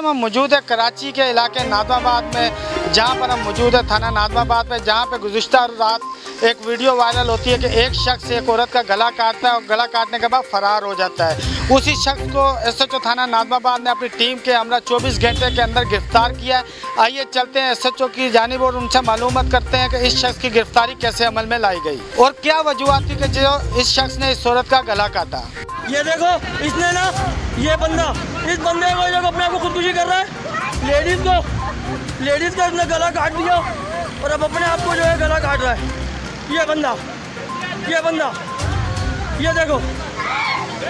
Time हम मौजूद है कराची के इलाके नादवाबाद में, जहाँ पर हम मौजूद है थाना नादवाबाद में, जहाँ पे गुज़िश्ता रात एक वीडियो वायरल होती है कि एक शख्स एक औरत का गला काटता है और गला काटने के बाद फ़रार हो जाता है। उसी शख्स को SHO थाना नादवाबाद ने अपनी टीम के हमरा 24 घंटे के अंदर गिरफ़्तार किया है। आइए चलते हैं SHO की जानिब और उनसे मालूमात करते हैं कि इस शख्स की गिरफ़्तारी कैसे अमल में लाई गई और क्या वजूहत थी कि जो इस शख्स ने इस औरत का गला काटा। ये देखो, इसने ना, ये बंदा, इस बंदे को जो अपने आप को खुदकुशी कर रहा है, लेडीज़ का इसने गला काट दिया और अब अपने आप को जो है गला काट रहा है। ये बंदा, ये देखो,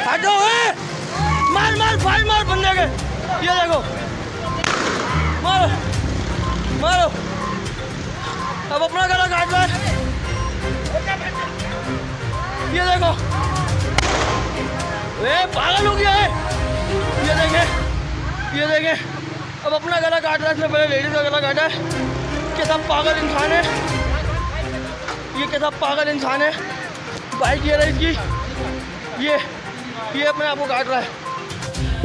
हटो, मार भाई मार बंदे के, ये देखो, मारो, अब अपना गला काट रहा है। ये देखो, पागल हो गया है। ये देखें, अब अपना गला काट रहा है। इसने पहले लेडीज़ का गला काटा है। कैसा पागल इंसान है ये, कैसा पागल इंसान है। बाइक ये रही इसकी, ये अपने आप को काट रहा है।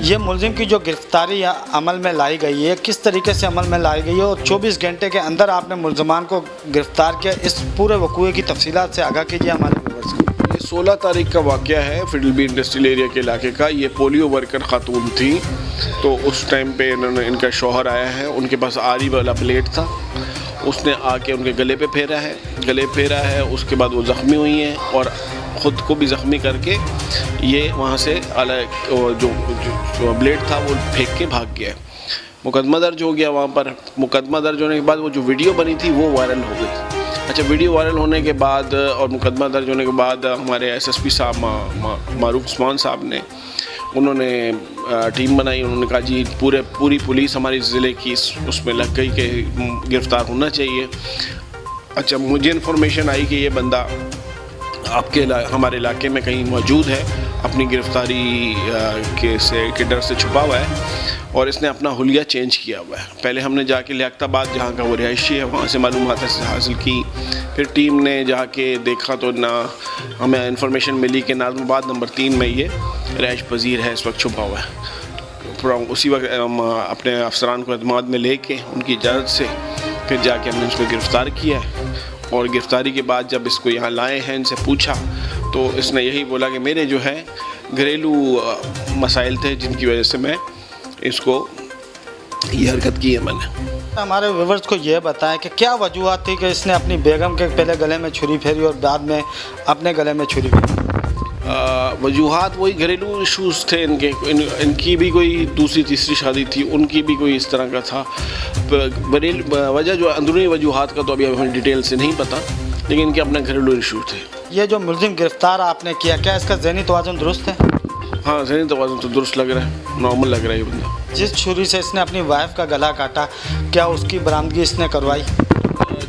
ये मुलजिम की जो गिरफ्तारी अमल में लाई गई है, किस तरीके से अमल में लाई गई है और 24 घंटे के अंदर आपने मुलजमान को गिरफ्तार किया, इस पूरे वक़ूए की तफसीलात से आगाह कीजिए हमारे व्यूअर्स को। 16 तारीख का वाक़या है फिडलबी इंडस्ट्रियल एरिया के इलाके का। ये पोलियो वर्कर ख़ातून थी, तो उस टाइम पे इनका शौहर आया है, उनके पास आरी वाला प्लेट था, उसने आके उनके गले पे फेरा है। उसके बाद वो ज़ख्मी हुई हैं और ख़ुद को भी ज़ख्मी करके ये वहाँ से जो ब्लेड था वो फेंक के भाग गया। मुकदमा दर्ज हो गया वहाँ पर। मुकदमा दर्ज होने के बाद वो जो वीडियो बनी थी वो वायरल हो गई। अच्छा, वीडियो वायरल होने के बाद और मुकदमा दर्ज होने के बाद हमारे SSP साहब मारूफ उस्मान साहब ने, उन्होंने टीम बनाई। उन्होंने कहा जी पूरी पुलिस हमारी ज़िले की उसमें लग गई कि गिरफ़्तार होना चाहिए। अच्छा, मुझे इन्फॉर्मेशन आई कि ये बंदा हमारे इलाके में कहीं मौजूद है, अपनी गिरफ़्तारी के डर से छुपा हुआ है और इसने अपना हुलिया चेंज किया हुआ है। पहले हमने जाके लियाकताबाद, जहाँ का वो रिहायशी है, वहाँ से मालूमात हासिल की। फिर टीम ने जाके देखा तो ना हमें इन्फॉर्मेशन मिली कि नाज़माबाद नंबर 3 में ये रिहाइश पजीर है, इस वक्त छुपा हुआ है। उसी वक्त हम अपने अफसरान को एतमाद में लेके उनकी इजाज़त से फिर जाके हमने उसको गिरफ़्तार किया है। और गिरफ़्तारी के बाद जब इसको यहाँ लाए हैं, इनसे पूछा तो इसने यही बोला कि मेरे जो है घरेलू मसाइल थे जिनकी वजह से मैं इसको ये हरकत की है मैंने। हमारे व्यूअर्स को ये बताएं कि क्या वजूहत थी कि इसने अपनी बेगम के पहले गले में छुरी फेरी और बाद में अपने गले में छुरी फेरी। वजूहात वही घरेलू इशूज़ थे इनकी भी कोई दूसरी तीसरी शादी थी, उनकी भी कोई इस तरह का था। वजह जो अंदरूनी वजूहात का तो अभी हमें डिटेल से नहीं पता, लेकिन इनके अपने घरेलू इशू थे। ये जो मुलजिम गिरफ़्तार आपने किया, क्या इसका ज़हनी तवाज़ुन दुरुस्त है? हाँ, ज़हनी तवाज़ुन तो दुरुस्त लग रहा है, नॉर्मल लग रहा है ये बंदा। जिस छुरी से इसने अपनी वाइफ का गला काटा, क्या उसकी बरामदगी इसने करवाई?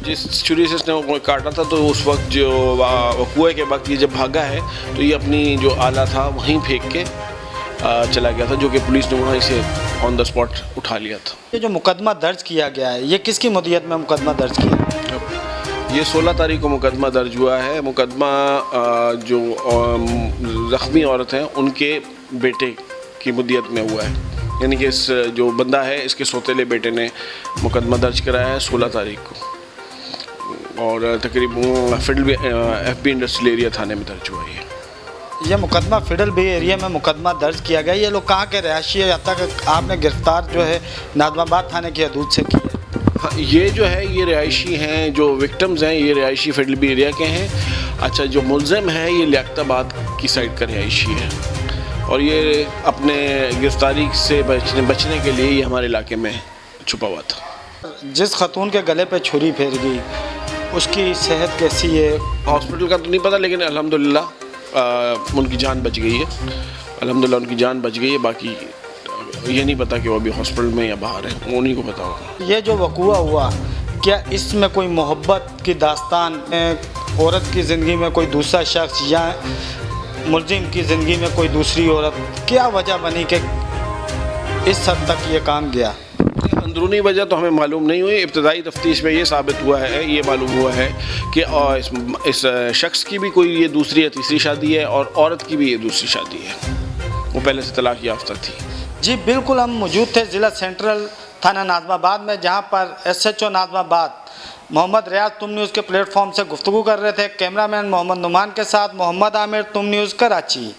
जिस छुरी से इसने काटा था तो उस वक्त जो वक़ूए के वक्त ये जब भागा है तो ये अपनी जो आला था वहीं फेंक के चला गया था, जो कि पुलिस ने वहाँ से ऑन द स्पॉट उठा लिया था। ये जो मुकदमा दर्ज किया गया है, ये किसकी मुद्दत में मुकदमा दर्ज किया? ये 16 तारीख को मुकदमा दर्ज हुआ है। मुकदमा जो ज़ख्मी औरत हैं उनके बेटे की मुद्दत में हुआ है, यानी कि इस जो बंदा है इसके सौतेले बेटे ने मुकदमा दर्ज कराया है 16 तारीख को और तकरीबन फिडलबी FB इंडस्ट्रियल एरिया थाने में दर्ज हुआ है। ये मुकदमा फिडलबी एरिया में मुकदमा दर्ज किया गया। ये लोग कहाँ के रिहायशी है, या तक आपने गिरफ़्तार जो है नाज़माबाद थाने की हदूद से किया? हाँ, ये जो है ये रिहायशी हैं, जो विक्टिम्स हैं ये रिहायशी फिडलबी एरिया के हैं। अच्छा, जो मुलज़िम है ये लियाकताबाद की साइड का रिहायशी है और ये अपने गिरफ़्तारी से बचने के लिए ये हमारे इलाके में छुपा हुआ था। जिस खातून के गले पे छुरी फेर गई उसकी सेहत कैसी है? हॉस्पिटल का तो नहीं पता, लेकिन अल्हम्दुलिल्लाह उनकी जान बच गई है। अल्हम्दुलिल्लाह उनकी जान बच गई है। बाकी ये नहीं पता कि वो अभी हॉस्पिटल में या बाहर है, वो उन्हीं को पता होगा। ये जो वक़ूआ हुआ, क्या इसमें कोई मोहब्बत की दास्तान, औरत की ज़िंदगी में कोई दूसरा शख्स या मुलजिम की ज़िंदगी में कोई दूसरी औरत, क्या वजह बनी कि इस हद तक ये काम गया? अंदरूनी वजह तो हमें मालूम नहीं हुई। इब्तदाई तफ्तीश में ये साबित हुआ है, ये मालूम हुआ है कि इस शख्स की भी कोई ये दूसरी या तीसरी शादी है और औरत की भी ये दूसरी शादी है। वो पहले से तलाक याफ्ता थी। जी बिल्कुल, हम मौजूद थे ज़िला सेंट्रल थाना नाज़िमाबाद में, जहां पर SHO नाज़िमाबाद मोहम्मद रियाज तुम न्यूज़ के प्लेटफॉर्म से गुफ्तगू कर रहे थे। कैमरामैन मोहम्मद नुमान के साथ मोहम्मद आमिर, तुम न्यूज़, कराची।